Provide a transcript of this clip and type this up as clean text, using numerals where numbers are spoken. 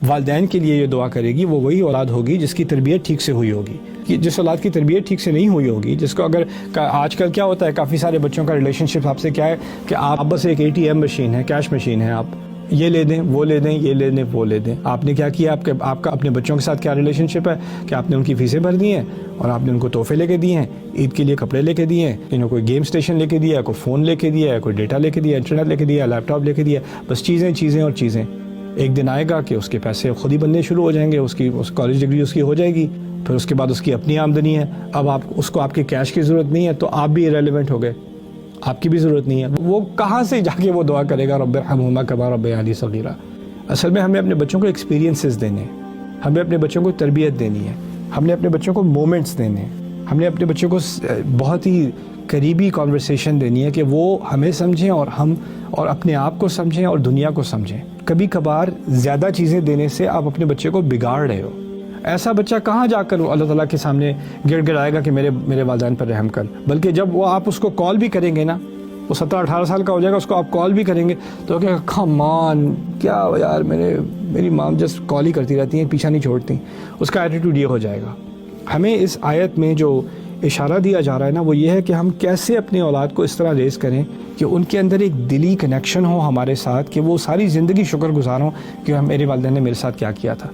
والدین کے لیے یہ دعا کرے گی وہ وہی اولاد ہوگی جس کی تربیت ٹھیک سے ہوئی ہوگی. کہ جس اولاد کی تربیت ٹھیک سے نہیں ہوئی ہوگی، جس کو اگر آج کل کیا ہوتا ہے کافی سارے بچوں کا ریلیشن شپ آپ سے کیا ہے کہ آپ بس ایک ATM مشین ہے، کیش مشین ہے، آپ یہ لے دیں وہ لے دیں یہ لے دیں وہ لے دیں. آپ نے کیا کیا، آپ کا اپنے بچوں کے ساتھ کیا ریلیشن شپ ہے کہ آپ نے ان کی فیسیں بھر دی ہیں اور آپ نے ان کو تحفے لے کے دیے ہیں، عید کے لیے کپڑے لے کے دیے ہیں، انہوں کوئی گیم اسٹیشن لے کے دیا ہے، کوئی فون لے کے دیا ہے، کوئی ڈیٹا لے کے دیا ہے، انٹرنیٹ لے کے دیا ہے، لیپ ٹاپ لے کے دیا ہے، بس چیزیں چیزیں اور چیزیں. ایک دن آئے گا کہ اس کے پیسے خود ہی بننے شروع ہو جائیں گے، اس کالج ڈگری اس کی ہو جائے گی، پھر اس کے بعد اس کی اپنی آمدنی ہے. اب اس کو آپ کے کیش کی ضرورت نہیں ہے تو آپ بھی ارریلیونٹ ہو گئے، آپ کی بھی ضرورت نہیں ہے. وہ کہاں سے جا کے وہ دعا کرے گا رب ارحمہما کما ربیانی صغیرا؟ اصل میں ہمیں اپنے بچوں کو ایکسپیرینسز دینے ہیں، ہمیں اپنے بچوں کو تربیت دینی ہے، ہم نے اپنے بچوں کو مومنٹس دینے ہیں، ہم نے اپنے بچوں کو بہت ہی قریبی کانورسیشن دینی ہے کہ وہ ہمیں سمجھیں اور ہم اور اپنے آپ کو سمجھیں اور دنیا کو سمجھیں. کبھی کبھار زیادہ چیزیں دینے سے آپ اپنے بچے کو بگاڑ رہے ہو. ایسا بچہ کہاں جا کر اللہ تعالیٰ کے سامنے گڑ گڑائے گا کہ میرے والدین پر رحم کر، بلکہ جب وہ آپ اس کو کال بھی کریں گے نا، وہ 17-18 سال کا ہو جائے گا، اس کو آپ کال بھی کریں گے تو کہ کم آن کیا یار میری مام جسٹ کال ہی کرتی رہتی ہیں، پیچھا نہیں چھوڑتی. اس کا ایٹیٹیوڈ یہ ہو جائے گا. ہمیں اس آیت میں جو اشارہ دیا جا رہا ہے نا وہ یہ ہے کہ ہم کیسے اپنے اولاد کو اس طرح ریز کریں کہ ان کے اندر ایک دلی کنیکشن ہو ہمارے ساتھ، کہ وہ ساری زندگی شکر گزار ہوں کہ میرے والدین نے میرے ساتھ کیا کیا تھا.